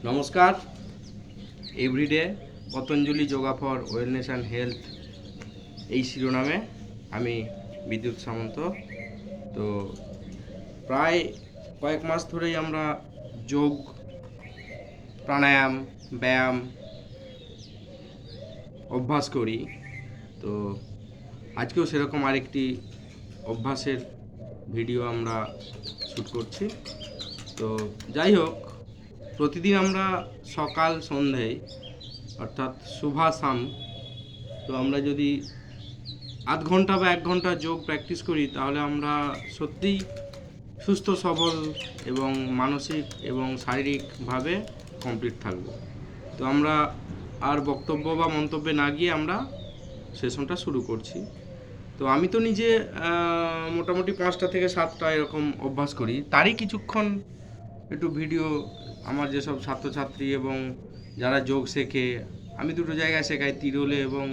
নমস্কার। Everyday Patanjali yoga for wellness and health এই শিরোনামে আমি বিদ্যুৎ সামন্ত। তো প্রায় কয়েক মাস ধরেই আমরা যোগ, প্রাণায়াম, ব্যায়াম অভ্যাস করি। তো আজকেও সেরকম আরেকটি অভ্যাসের ভিডিও আমরা শ্যুট করছি। তো যাই হোক, প্রতিদিন আমরা সকাল সন্ধেয় অর্থাৎ শুভাসাম, তো আমরা যদি আধ ঘন্টা বা 1 ঘন্টা যোগ প্র্যাকটিস করি তাহলে আমরা সত্যিই সুস্থ সবল এবং মানসিক এবং শারীরিকভাবে কমপ্লিট থাকব। তো আমরা আর বক্তব্য বা মন্তব্যে না গিয়ে আমরা সেশনটা শুরু করছি। তো আমি তো নিজে মোটামুটি 5টা থেকে 7টা এরকম অভ্যাস করি। তারই কিছুক্ষণ একটু ভিডিও আমার যেসব ছাত্রছাত্রী এবং যারা যোগ শেখে, আমি দুটো জায়গায় শেখাই, তিরোলে এবং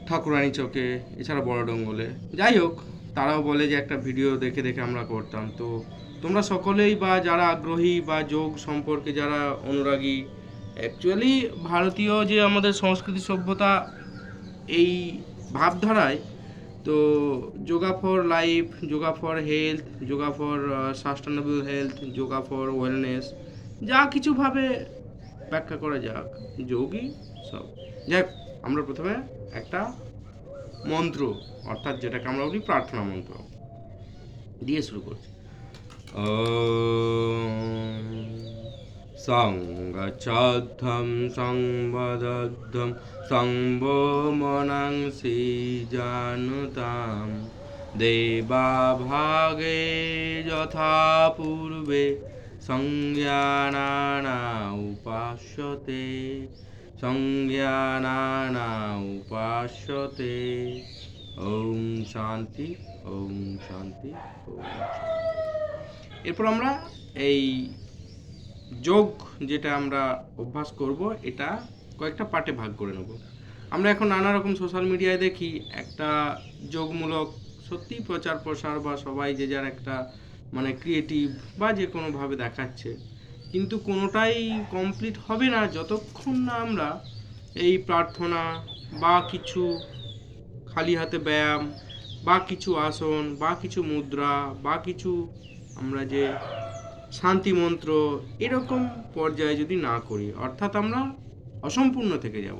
ঠাকুরানী চকে, এছাড়া বড় ডঙ্গলে। যাই হোক, তারাও বলে যে একটা ভিডিও দেখে দেখে আমরা করতাম। তো তোমরা সকলেই বা যারা আগ্রহী বা যোগ সম্পর্কে যারা অনুরাগী, অ্যাকচুয়ালি ভারতীয় যে আমাদের সংস্কৃতি সভ্যতা এই ভাবধারায়, তো yoga for life, yoga for health, yoga for sustainable health, yoga for wellness, যা কিছুভাবে ব্যাখ্যা করা যাক, যোগই সব। যাক, আমরা প্রথমে একটা মন্ত্র, অর্থাৎ যেটাকে আমরা বলি প্রার্থনা মন্ত্র দিয়ে শুরু করছি। সংগচ্ছদ্ধম সংবদ্ধম সংভোমনাংসি জানুতাম দেবা ভাগে যথা পূর্বে সংজ্ঞানানা উপাস্যতে সংজ্ঞানানা উপাস্যতে। ওম শান্তি, ওম শান্তি, ওম শান্তি। এরপর আমরা এই যোগ যেটা আমরা অভ্যাস করব, এটা কয়েকটা পার্টে ভাগ করে নেব। আমরা এখন নানা রকম সোশ্যাল মিডিয়ায় দেখি একটা যোগমূলক সত্যিই প্রচার প্রসার বা সবাই যে যার একটা মানে ক্রিয়েটিভ বা যে কোনোভাবে দেখাচ্ছে, কিন্তু কোনোটাই কমপ্লিট হবে না যতক্ষণ না আমরা এই প্রার্থনা বা কিছু খালি হাতে ব্যায়াম বা কিছু আসন বা কিছু মুদ্রা বা কিছু আমরা যে শান্তি মন্ত্র এরকম পর্যায়ে যদি না করি, অর্থাৎ আমরা অসম্পূর্ণ থেকে যাব।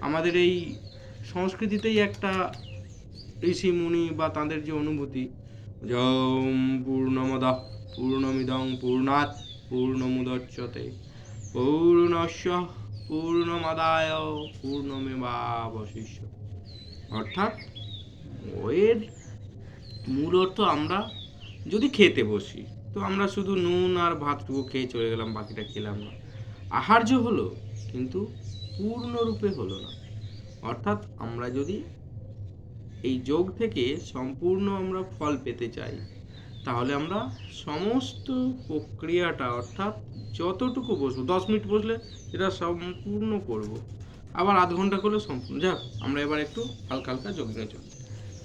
আমাদের এই সংস্কৃতিতেই একটা ঋষি মুনি বা তাদের যে অনুভূতি, যম পূর্ণমদঃ পূর্ণমিদং পূর্ণাৎ পূর্ণমুদচ্যতে পূর্ণস্য পূর্ণমাদায় পূর্ণমেবাবশিষ্যতে, অর্থাৎ এর মূল অর্থ, আমরা যদি খেতে বসি তো আমরা শুধু নুন আর ভাতটুকু খেয়ে চলে গেলাম, বাকিটা খেলাম না। আহার্য হলো কিন্তু পূর্ণরূপে হলো না। অর্থাৎ আমরা যদি এই যোগ থেকে সম্পূর্ণ আমরা ফল পেতে চাই, তাহলে আমরা সমস্ত প্রক্রিয়াটা, অর্থাৎ যতটুকু বসবো, 10 মিনিট বসলে এটা সম্পূর্ণ করব, আবার আধ ঘন্টা করলে সম্পূর্ণ। যাক, আমরা এবার একটু হালকা হালকা যোগ নিয়ে চলি।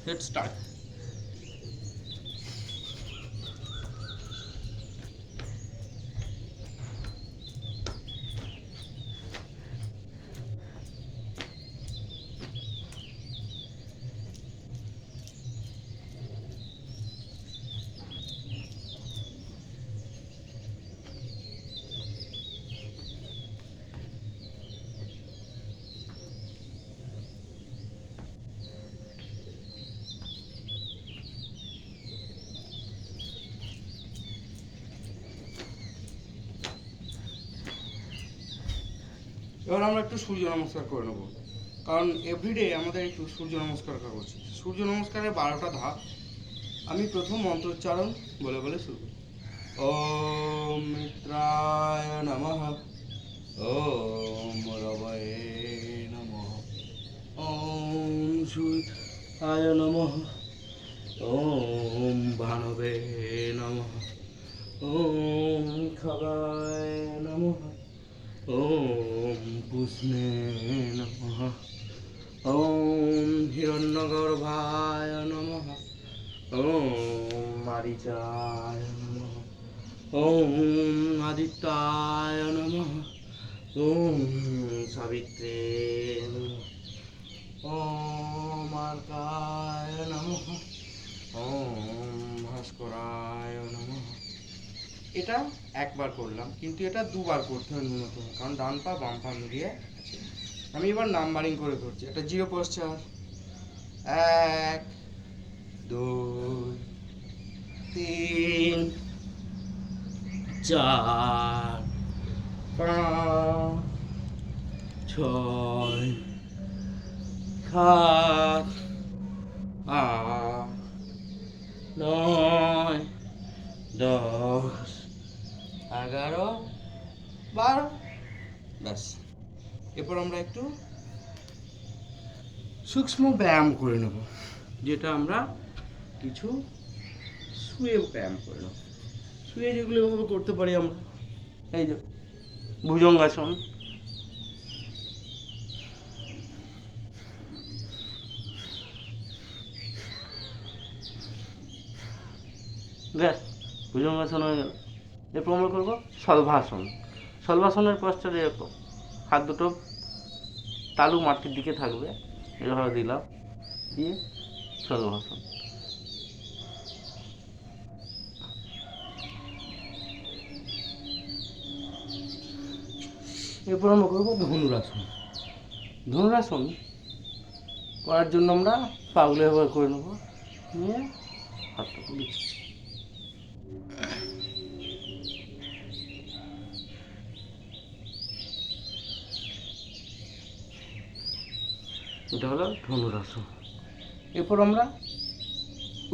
Let's start. এবার আমরা একটু সূর্য নমস্কার করে নেব, কারণ এভরিডে আমাদের একটু সূর্য নমস্কার করা উচিত। সূর্য নমস্কারের 12টা ধাপ। আমি প্রথম মন্ত্রোচ্চারণ বলে বলে শুরু করি। ওম মিত্রায় নমঃ, ওম রবয়ে নমঃ, ওম সূর্যায় নমঃ, ওম ভানবে নমঃ, ওম খগায় নমঃ, ওম পুষ্ণে নমঃ, ওম হিরণ্যগর্ভায় নমঃ, ওম মারিচায় নমঃ, ওম আদিত্যায় নমঃ, ওম সাবিত্রে নমঃ, ওম আর্কায় নমঃ, ওম ভাস্করায় নমঃ। এটা একবার করলাম, কিন্তু এটা দুবার করতে হয় ন্যূনতম, কারণ ডান পা বাম পা মিলিয়ে আছে। আমি এবার নাম্বারিং করে করছি। একটা জিরো পশ্চার, 1 2 3 4 5 6 7 8 9 10 11 12। ব্যাস, এরপর আমরা একটু সূক্ষ্ম ব্যায়াম করে নেব, যেটা আমরা কিছু শুয়ে ব্যায়াম করে নেব। শুয়ে যেগুলো এভাবে করতে পারি আমরা, এই যে ভুজঙ্গাসন, ব্যাস ভুজঙ্গাসন হয়ে গেল। এরপর আমরা করবো শলভাসন। শলভাসনের পশ্চাতে এরকম হাত দুটো তালু মাটির দিকে থাকবে, এভাবে দিলাম, দিয়ে শলভাসন। এরপর আমরা করবো ধনুরাসন। ধনুরাসন করার জন্য আমরা পাগুলো এভাবে করে নেবো, নিয়ে হাতটা তুলি। এটা হলো ধনুরাসন। এরপর আমরা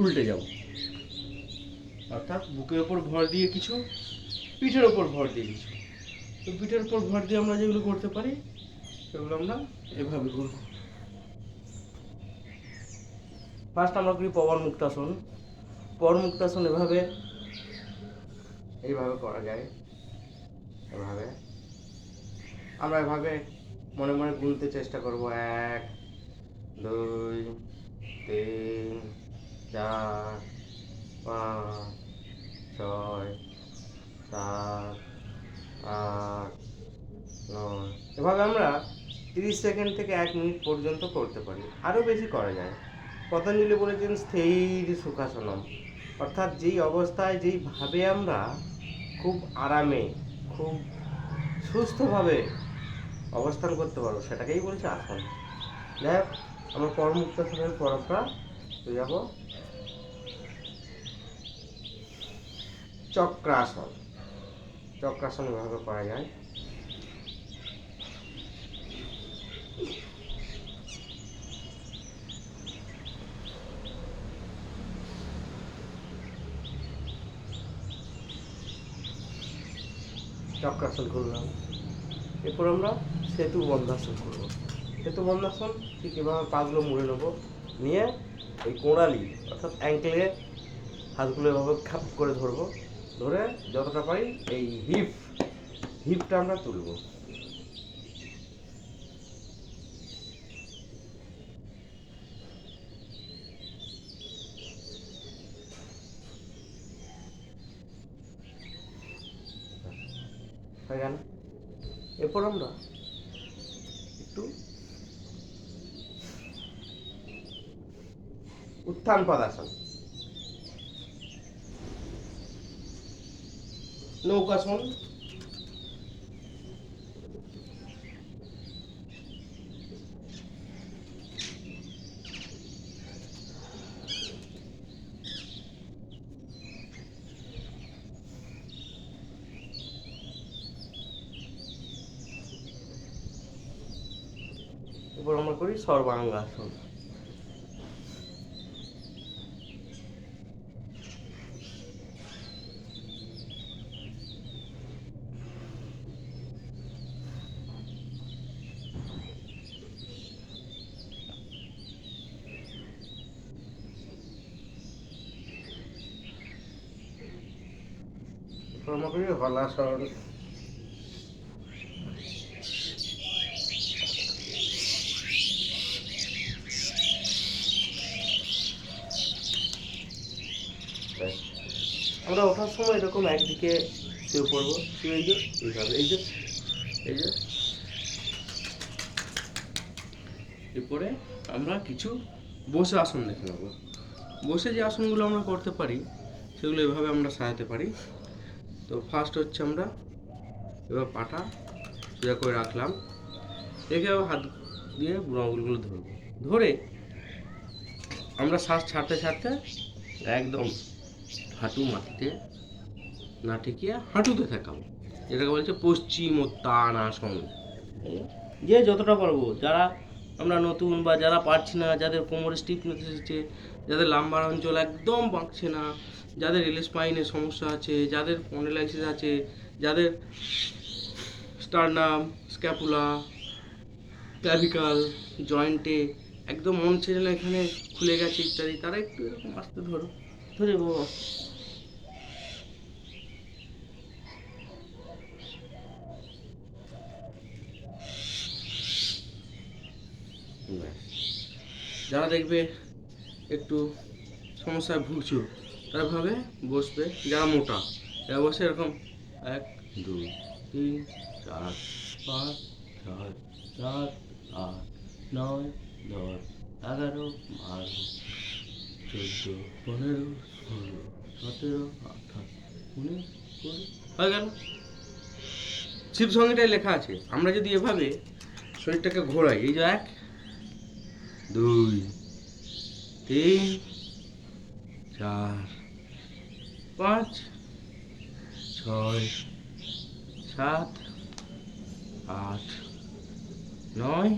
উল্টে যাব, অর্থাৎ বুকের ওপর ভর দিয়ে কিছু, পিঠের ওপর ভর দিয়ে কিছু। তো পিঠের ওপর ভর দিয়ে আমরা যেগুলো করতে পারি সেগুলো আমরা এভাবে করব। ফার্স্ট আমরা করি পবন মুক্তাসন। পবন মুক্তাসন এইভাবে করা যায়। এভাবে আমরা এভাবে মনে মনে গুনতে চেষ্টা করব, 1 2 3 4 5 6 7 8 9। এভাবে আমরা 30 সেকেন্ড থেকে 1 মিনিট পর্যন্ত করতে পারি, আরও বেশি করা যায়। পতঞ্জলি বলেছেন স্থির সুখাসনম, অর্থাৎ যেই অবস্থায় যেইভাবে আমরা খুব আরামে, খুব সুস্থভাবে অবস্থান করতে পারবো, সেটাকেই বলছে আসন। যাই হোক, আমরা পরমুক্তাসনের পর আমরা যাব চক্রাসন। চক্রাসন এভাবে করা যায়। চক্রাসন করলাম, এরপর আমরা সেতু বন্ধাসন করবো। সেতু বন্ধাসন ঠিক এভাবে পাগুলো মুড়ে নেবো, নিয়ে এই কোড়ালি অর্থাৎ অ্যাঙ্কেলে হাতগুলো এভাবে খাপ করে ধরবো, ধরে যতটা পারি এই হিপটা আমরা তুলবো। হয়ে গেল। এরপর আমরা একটু উত্থান পদাসন, নৌকাসন, এরপর আমরা করি সর্বাঙ্গাসন। এরপর আমরা করি হলাসন। আমরা ওঠার সময় এরকম একদিকে শুয়ে পড়বো, শুয়ে এই যে এইভাবে এই যে এরপরে আমরা কিছু বসে আসন দেখে নেবো। বসে যে আসনগুলো আমরা করতে পারি সেগুলো এভাবে আমরা সাজাতে পারি। তো ফার্স্ট হচ্ছে আমরা এবার পাটা সোজা করে রাখলাম, রেখে আবার হাত দিয়ে বুড়ো আঙুলগুলো ধরবো, ধরে আমরা শ্বাস ছাড়তে ছাড়তে একদম হাঁটু মাটিতে না ঠেকিয়ে হাঁটুতে ঠেকাবো, যেটাকে বলছে পশ্চিমোত্তানাসন। যে যতটা পারবো, যারা আমরা নতুন বা যারা পারছি না, যাদের কোমরে স্টিফনেস এসেছে, যাদের লাম্বার অঞ্চল একদম বাঁকছে না, যাদের এল স্পাইনের সমস্যা আছে, যাদের স্পন্ডিলাইসিস আছে, যাদের স্টারনাম, স্ক্যাপুলা, ক্লাভিকাল জয়েন্টে একদম মন ছেড়ে না এখানে খুলে গেছে ইত্যাদি, তারা একটু এরকম আস্তে ধরো, ধরে বাবা যারা দেখবে একটু সমস্যায় ভুগছো তারা ভাবে বসবে, যারা মোটা এরা বসে এরকম 1 2 3 4 5 6 7 8 9 10 11 12 14 15 16 17 18 19 20 হয়ে গেল। শিব সঙ্গীটাই লেখা আছে। আমরা যদি এভাবে শরীরটাকে ঘোরাই, এই যে 1 2 3 4 5 6 7 8 9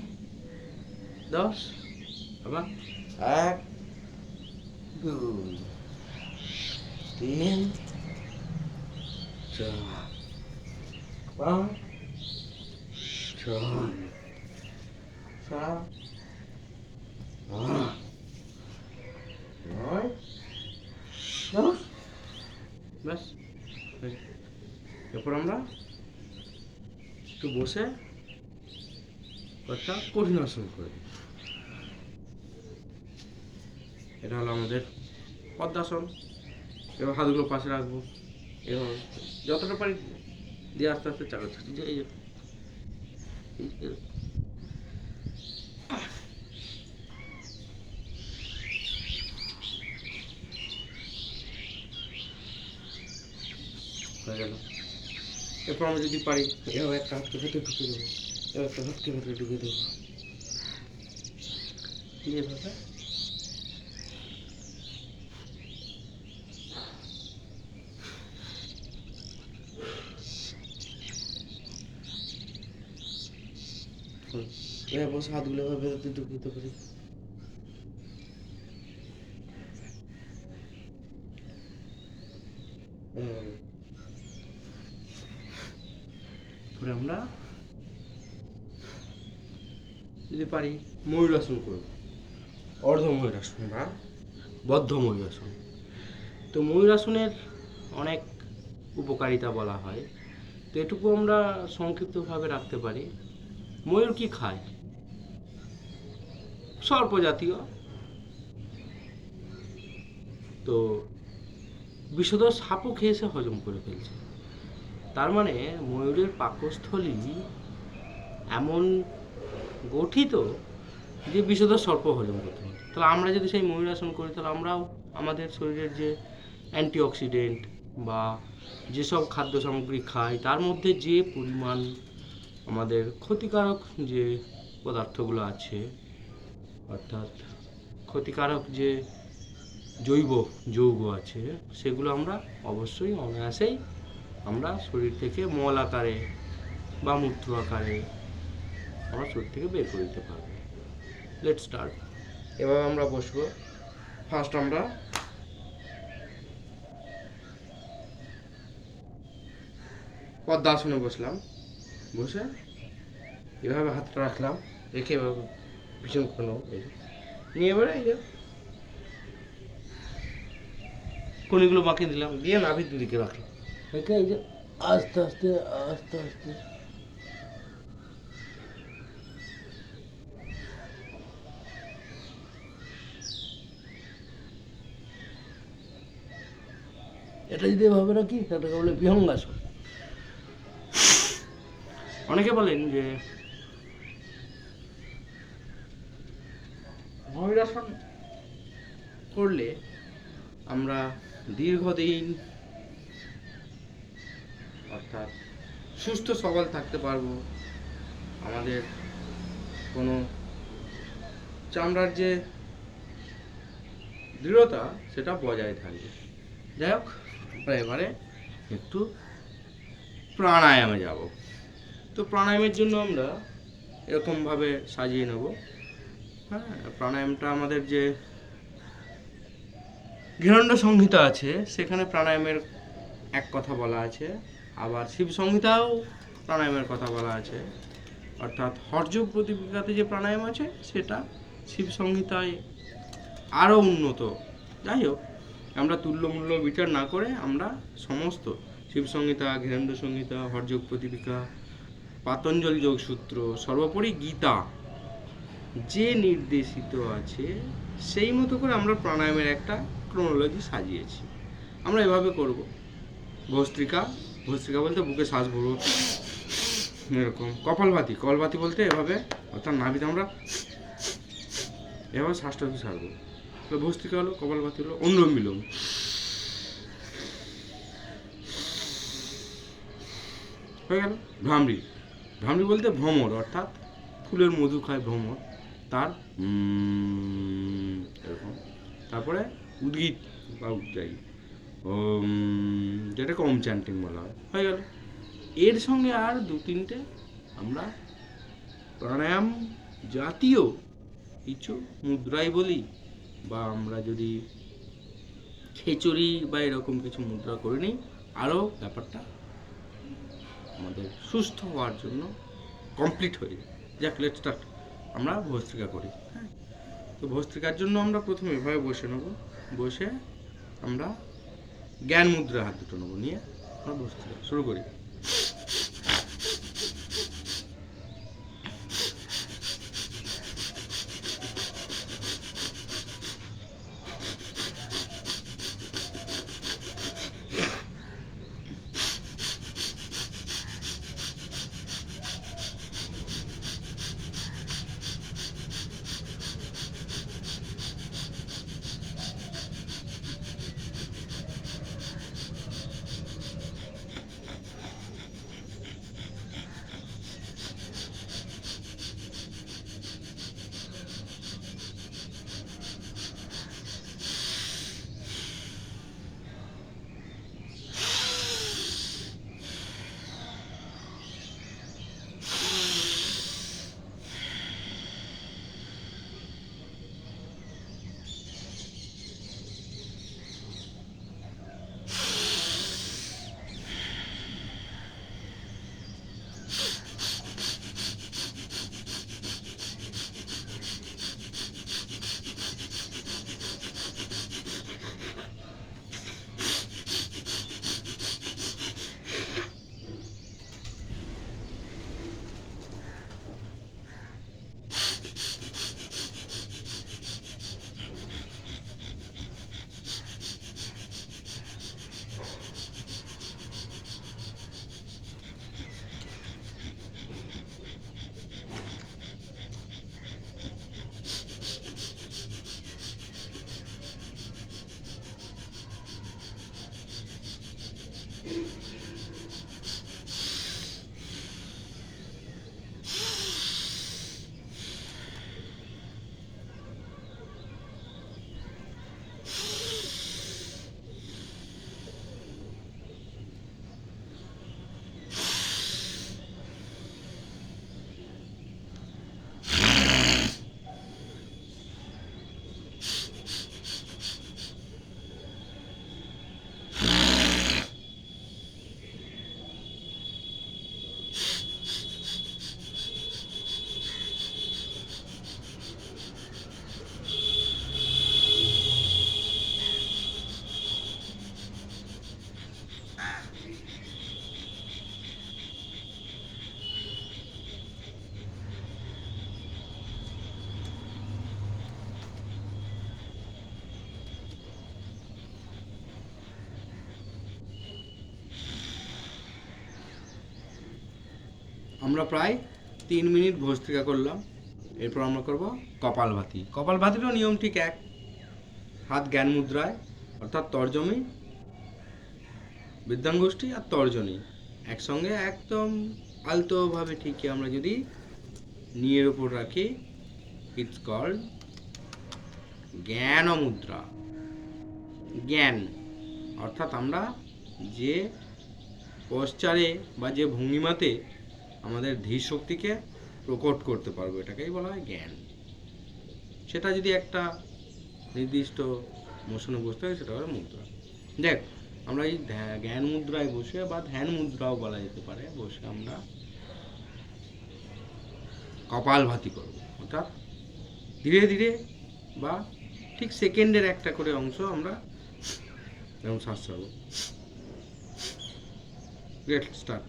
10, আবার 1 2 3 4 5 6 7 8 9 10, ব্যাস। এরপর আমরা একটু বসে একটা কঠিন আসন করি। এটা হলো আমাদের পদ্মাসন। এবার হাতগুলো পাশে রাখবো, এভাবে যতটা পারি দিয়ে আস্তে আস্তে চালাচ্ছি, এই যে হয়ে গেল। এরপর আমরা যদি পারি এভাবে একটা হাতকে ভেতরে ঢুকে দেবো, এবার একটা হাতকে ভেতরে ঢুকে দেবো, এভাবে বসে হাতগুলো এভাবে ভেতরে ঢুকে দিতে পারি। আমরা যদি পারি ময়ূরাসন করব, অর্ধ ময়ূরাসন বা বদ্ধ ময়ূরাসন। তো ময়ূরাসনের অনেক উপকারিতা বলা হয়, তো এটুকু আমরা সংক্ষিপ্তভাবে রাখতে পারি। ময়ূর কি খায়? সর্প জাতীয়। তো বিষধর সাপও খেয়ে সে হজম করে ফেলছে। তার মানে ময়ূরের পাকস্থলী এমন গঠিত যে বিষধর সর্প হজম করতে পারে। তাহলে আমরা যদি সেই ময়ূরাসন করি, তাহলে আমরাও আমাদের শরীরের যে অ্যান্টিঅক্সিডেন্ট বা যেসব খাদ্য সামগ্রী খাই তার মধ্যে যে পরিমাণ আমাদের ক্ষতিকারক যে পদার্থগুলো আছে, অর্থাৎ ক্ষতিকারক যে জৈব যৌগ আছে, সেগুলো আমরা অবশ্যই অনায়াসেই আমরা শরীর থেকে মল আকারে বা মূত্র আকারে আমরা শরীর থেকে বের করে দিতে পারবো। Let's start. এভাবে আমরা বসবো। ফার্স্ট আমরা পদ্মাসনে বসলাম, বসে এভাবে হাতটা রাখলাম, রেখে এভাবে পিছন করে নেবো, নিয়ে এবারে এই যে কনিগুলো বাঁকিয়ে দিলাম, দিয়ে নাভির দুদিকে রাখলাম, রেখে এই যে আস্তে আস্তে আস্তে আস্তে এটা যদি ভাবে রাখি সেটাকে বলে বিহঙ্গাসন। অনেকে বলেন যে ময়ূরাসন করলে আমরা দীর্ঘদিন অর্থাৎ সুস্থ সবল থাকতে পারবো, আমাদের কোনো চামড়ার যে দৃঢ়তা সেটা বজায় থাকবে। যাই হোক, আমরা এবারে একটু প্রাণায়ামে যাব। তো প্রাণায়ামের জন্য আমরা এরকমভাবে সাজিয়ে নেব। হ্যাঁ, প্রাণায়ামটা আমাদের যে ঘিরণ্ড সংহিতা আছে সেখানে প্রাণায়ামের এক কথা বলা আছে, আবার শিব সংহিতাও প্রাণায়ামের কথা বলা আছে। অর্থাৎ হঠযোগ প্রতিপিকাতে যে প্রাণায়াম আছে সেটা শিব সংহিতায় আরও উন্নত। যাই হোক, আমরা তুল্যমূল্য বিচার না করে আমরা সমস্ত শিব সংহিতা, ঘিরেন্দ্র সংহিতা, হঠযোগ প্রতিপিকা, পাতঞ্জল যোগসূত্র, সর্বোপরি গীতা যে নির্দেশিত আছে সেই মতো করে আমরা প্রাণায়ামের একটা ক্রোনোলজি সাজিয়েছি। আমরা এভাবে করব। ভস্ত্রিকা, ভস্ত্রিকা বলতে বুকে শ্বাস ভরবো এরকম। কপালভাতি বলতে এভাবে, অর্থাৎ নাভিতে আমরা এভাবে শ্বাসটা ছাড়বো। তো ভস্ত্রিকা হলো, কপালভাতি হলো, অনুলোম বিলোম। হয়ে গেল। ভ্রামরি বলতে ভ্রমর, অর্থাৎ ফুলের মধু খায় ভ্রমর, তার এরকম। তারপরে উদ্গীত বা উদ্যায়ী, যেটাকে ওম চ্যান্টিং বলা হয়। হয়ে গেল। এর সঙ্গে আর 2-3টে আমরা প্রাণায়াম জাতীয় কিছু মুদ্রাই বলি, বা আমরা যদি খিচুড়ি বা এরকম কিছু মুদ্রা করে নিই, আরও ব্যাপারটা আমাদের সুস্থ হওয়ার জন্য কমপ্লিট হয়ে যায়। যাক, লেটস স্টার্ট। আমরা ভস্ত্রিকা করি। হ্যাঁ, তো ভস্ত্রিকার জন্য আমরা প্রথমে এভাবে বসে নেব। বসে আমরা জ্ঞান মুদ্রা হাত দুটো নেবো, নিয়ে আমরা ভস্ত্রিকা শুরু করি। আমরা প্রায় 3 মিনিট ভস্ত্রিকা করলাম। এরপর আমরা করব কপালভাতি। কপালভাতিরও নিয়ম ঠিক এক, হাত জ্ঞান মুদ্রায়, অর্থাৎ তর্জনী, বৃদ্ধাঙ্গুষ্ঠী আর তর্জনী একসঙ্গে একদম আলতোভাবে ঠিকই আমরা যদি নিয়ের ওপর রাখি, ইটস কল্ড জ্ঞান মুদ্রা। জ্ঞান অর্থাৎ আমরা যে পশ্চারে বা যে ভঙ্গিমাতে আমাদের ধীর শক্তিকে প্রকট করতে পারবো, এটাকেই বলা হয় জ্ঞান। সেটা যদি একটা নির্দিষ্ট মোশনে বসতে হয়, সেটা হলো মুদ্রা। দেখ, আমরা এই জ্ঞান মুদ্রায় বসে বা ধ্যান মুদ্রাও বলা যেতে পারে, বসে আমরা কপালভাতি করব, অর্থাৎ ধীরে ধীরে বা ঠিক সেকেন্ডের একটা করে অংশ আমরা যেমন শ্বাস ছাড়ব। Great, start.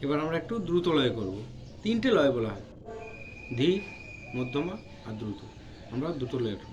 এবার আমরা একটু দ্রুত লয় করব। 3টে লয় বলা হয়, ধীর, মধ্যমা আর দ্রুত। আমরা দ্রুত লয় করব।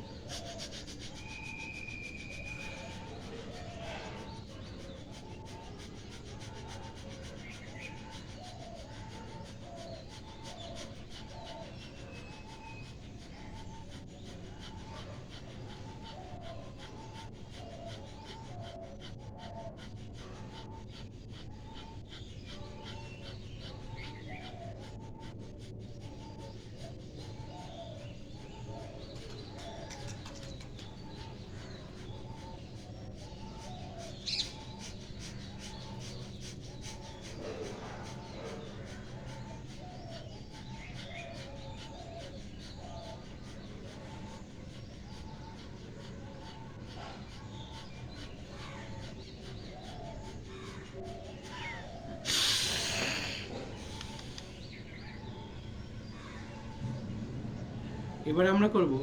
এবারে আমরা করব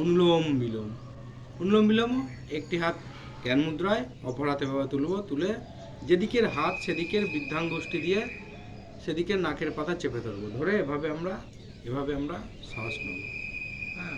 অনুলোম বিলোম। অনুলোম বিলোম, একটি হাত জ্ঞান মুদ্রায়, অপর হাতে ভাবে তুলব, তুলে যেদিকের হাত সেদিকের বৃদ্ধাঙ্গুষ্ঠী দিয়ে সেদিকের নাকের পাতা চেপে ধরবো, ধরে এভাবে আমরা শ্বাস নেব। হ্যাঁ,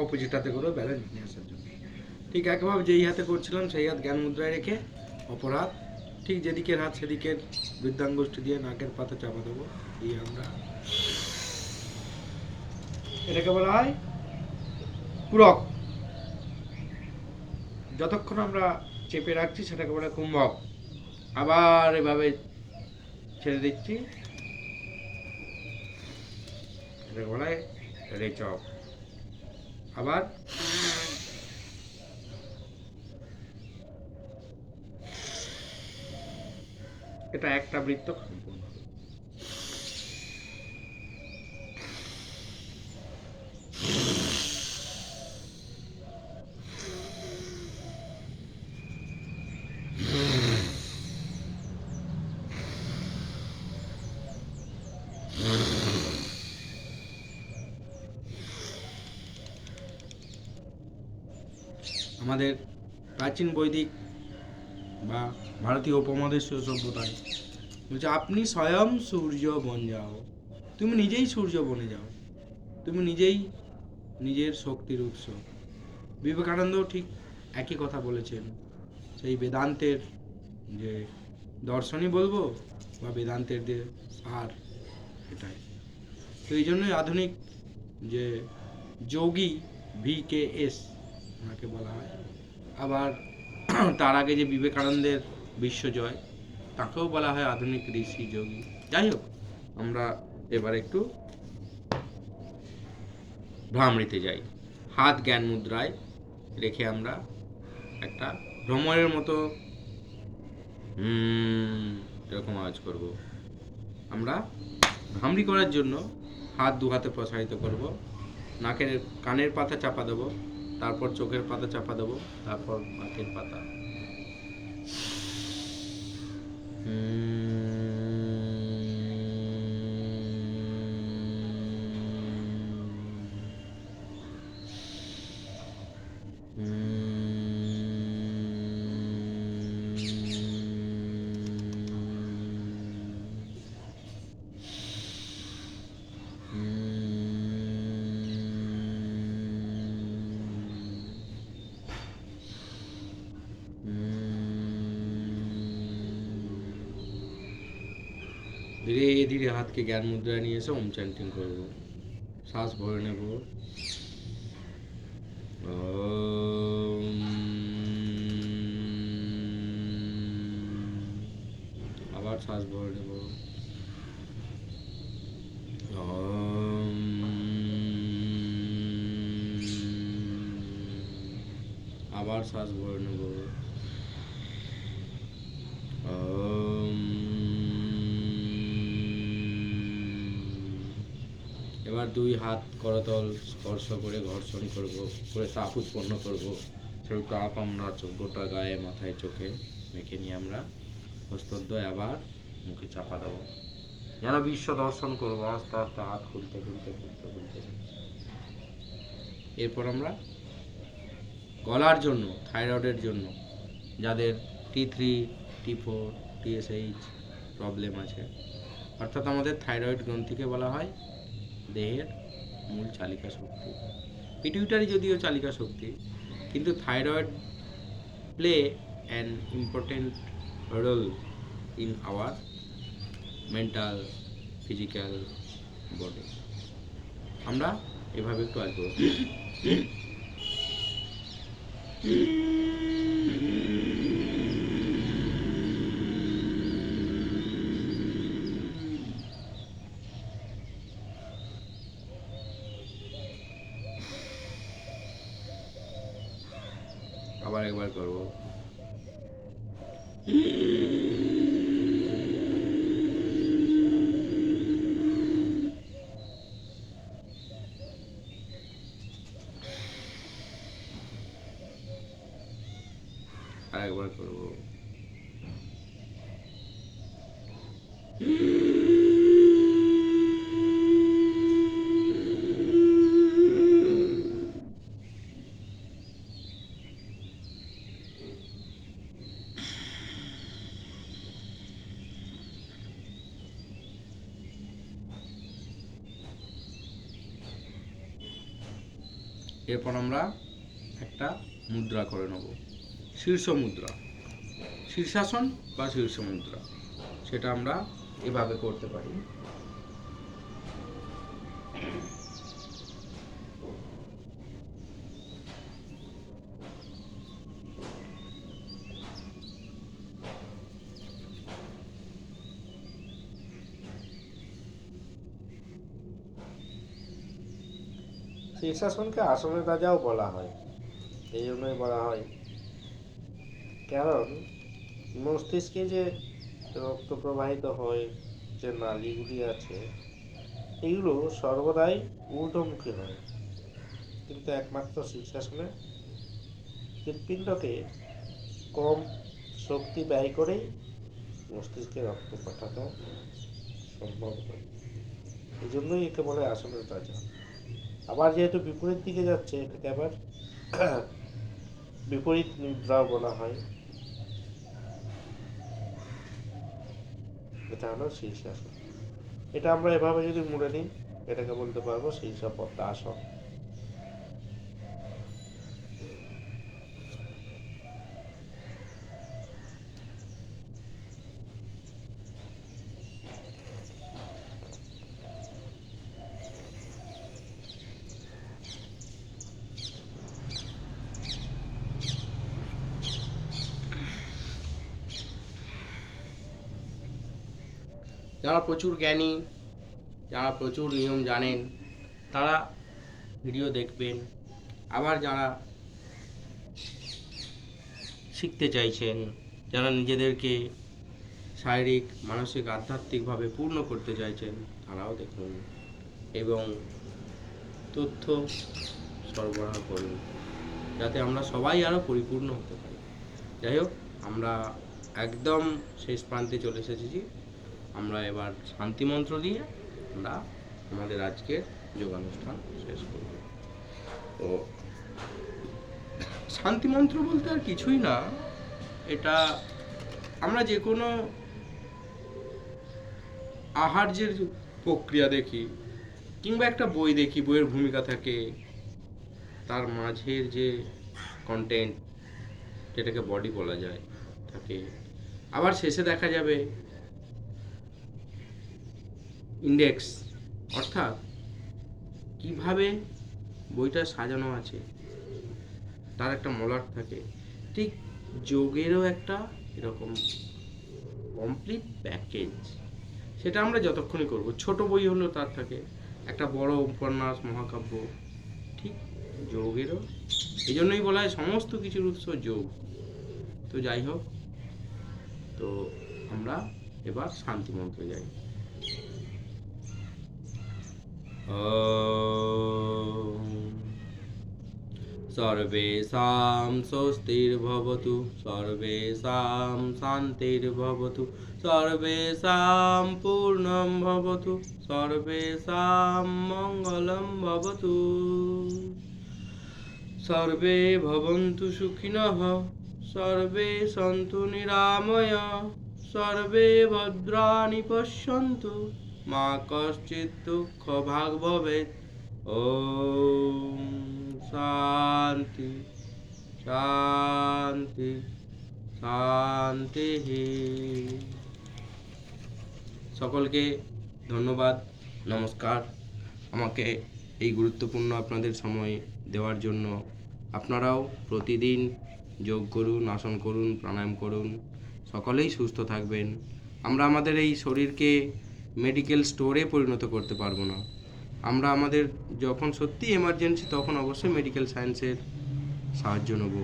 অপোজিট হাতে করেও ব্যালেন্স নিয়ে আসার জন্য। ঠিক একভাবে যেই হাতে করছিলাম সেই হাত জ্ঞান মুদ্রায় রেখে অপর হাত ঠিক যেদিকের হাত সেদিকের বৃদ্ধাঙ্গুষ্ঠী দিয়ে নাকের পাতা চাপা দেবো, দিয়ে আমরা এটাকে বলা হয় পুরক। যতক্ষণ আমরা চেপে রাখছি সেটাকে বলা হয় কুম্ভক। আবার এভাবে ছেড়ে দিচ্ছি, এটাকে বলা হয় রেচক। আবার এটা একটা বৃত্ত সম্পূর্ণ হলো। আমাদের প্রাচীন বৈদিক বা ভারতীয় উপমহাদেশীয় সভ্যতায় বলছে আপনি স্বয়ং সূর্য বন যাও, তুমি নিজেই সূর্য বনে যাও, তুমি নিজেই নিজের শক্তির উৎস। বিবেকানন্দ ঠিক একই কথা বলেছেন। সেই বেদান্তের যে দর্শনই বলবো বা বেদান্তের যে সার, এটাই। তো এই জন্যই আধুনিক যে যোগী VKS ওনাকে বলা হয়। আবার তার আগে যে বিবেকানন্দের বিশ্বজয়, তাকেও বলা হয় আধুনিক ঋষি যোগী। যাই হোক, আমরা এবার একটু ভ্রামৃতে যাই। হাত জ্ঞান মুদ্রায় রেখে আমরা একটা ভ্রমরের মতো এরকম আওয়াজ করব। আমরা ভ্রামরি করার জন্য হাত দু হাতে প্রসারিত করব, নাকের কানের পাতা চাপা দেবো, তারপর চোখের পাতা চাপা দেবো, তারপর নাকের পাতা। ধীরে ধীরে হাতকে জ্ঞান মুদ্রায় নিয়ে এসে ওম চ্যান্টিং করব। শ্বাস ভরে নেব। আবার শ্বাস ভরে নেব। আবার শ্বাস ভরে নেব। এবার দুই হাত করতল স্পর্শ করে ঘর্ষণ করব, করে তাপ উৎপন্ন করব। সেই তাপ আমরা গোটা গায়ে, মাথায়, চোখে মেখে নিয়ে আমরা হস্তদ্বয় আবার মুখে চাপা দেবো, যেন বিশ্ব দর্শন করবো। আস্তে আস্তে হাত খুলতে খুলতে খুলতে খুলতে। এরপর আমরা গলার জন্য, থাইরয়েডের জন্য, যাদের T3, T4, TSH প্রবলেম আছে, অর্থাৎ আমাদের থাইরয়েড গ্রন্থিকে বলা হয় দেহের মূল চালিকা শক্তি। পিটুইটারি যদিও চালিকা শক্তি, কিন্তু thyroid play an important role in our mental physical body. আমরা এভাবে একটু আসবো। আবার একবার করবো। আরেকবার করবো। এরপর আমরা একটা মুদ্রা করে নেব, শীর্ষ মুদ্রা, শীর্ষাসন বা শীর্ষ মুদ্রা। সেটা আমরা এভাবে করতে পারি। শীর্ষাসনকে আসনের রাজাও বলা হয়, এই জন্যই বলা হয় কারণ মস্তিষ্কে যে রক্ত প্রবাহিত হয়, যে নালীগুলি আছে, এগুলো সর্বদাই ঊর্ধ্বমুখী হয়, কিন্তু একমাত্র শীর্ষাসনে হৃৎপিণ্ডকে কম শক্তি ব্যয় করেই মস্তিষ্কে রক্ত পাঠানো সম্ভব হয়। এই জন্যই একে বলে আসনের রাজা। আবার যেহেতু বিপরীত দিকে যাচ্ছে, এটাকে আবার বিপরীত নিদ্রাও বলা হয়। এটা হলো শীর্ষাসন। এটা আমরা এভাবে যদি মুড়ে নিই, এটাকে বলতে পারবো শীর্ষপদ্মাসন। যারা প্রচুর জ্ঞানী, যারা প্রচুর নিয়ম জানেন, তারা ভিডিও দেখবেন। আবার যারা শিখতে চাইছেন, যারা নিজেদেরকে শারীরিক, মানসিক, আধ্যাত্মিকভাবে পূর্ণ করতে চাইছেন, তারাও দেখুন এবং তথ্য সরবরাহ করুন, যাতে আমরা সবাই আরও পরিপূর্ণ হতে পারি। যাই হোক, আমরা একদম শেষ প্রান্তে চলে এসেছি। আমরা এবার শান্তি মন্ত্র দিয়ে আমরা আমাদের আজকের যোগানুষ্ঠান শেষ করব। তো শান্তি মন্ত্র বলতে আর কিছুই না, এটা আমরা যে কোনো আহার্যের প্রক্রিয়া দেখি কিংবা একটা বই দেখি, বইয়ের ভূমিকা থাকে, তার মাঝের যে কন্টেন্ট, যেটাকে বডি বলা যায়, থাকে। আবার শেষে দেখা যাবে ইন্ডেক্স, অর্থাৎ কিভাবে বইটা সাজানো আছে, তার একটা মলাট থাকে। ঠিক যোগেরও একটা এরকম কমপ্লিট প্যাকেজ, সেটা আমরা যতক্ষণই করব। ছোট বই হলেও তার থাকে একটা বড় উপন্যাস, মহাকাব্য, ঠিক যোগেরও। এই জন্যই বলা হয় সমস্ত কিছুর উৎস যোগ। তো যাই হোক, তো আমরা এবার শান্তি মন্ত্রে যাই। সর্বেষাং স্বস্তির্ভবতু, সর্বেষাং শান্তির্ভবতু, সর্বেষাং পূর্ণং ভবতু, সর্বেষাং মঙ্গলং ভবতু, সর্বে ভবন্তু সুখিনঃ, সর্বে সন্তু নিরাময়াঃ, সর্বে ভদ্রাণি পশ্যন্তু, মা কশ্চিৎ দুঃখ ভাগ ভবেৎ। ওম শান্তি শান্তি শান্তি। সকলকে ধন্যবাদ, নমস্কার। আমাকে এই গুরুত্বপূর্ণ আপনাদের সময় দেওয়ার জন্য। আপনারাও প্রতিদিন যোগ করুন, আসন করুন, প্রাণায়াম করুন। সকলেই সুস্থ থাকবেন। আমরা আমাদের এই শরীরকে মেডিকেল স্টোরে পরিণত করতে পারবো না। আমরা আমাদের যখন সত্যি এমার্জেন্সি, তখন অবশ্যই মেডিকেল সায়েন্সের সাহায্য নেব,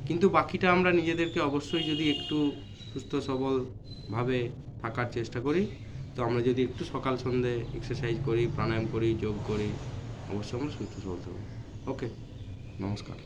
কিন্তু বাকিটা আমরা নিজেদেরকে অবশ্যই যদি একটু সুস্থ সবলভাবে থাকার চেষ্টা করি, তো আমরা যদি একটু সকাল সন্ধে এক্সারসাইজ করি, প্রাণায়াম করি, যোগ করি, অবশ্যই আমরা সুস্থ সবল থাকবো। ওকে, নমস্কার।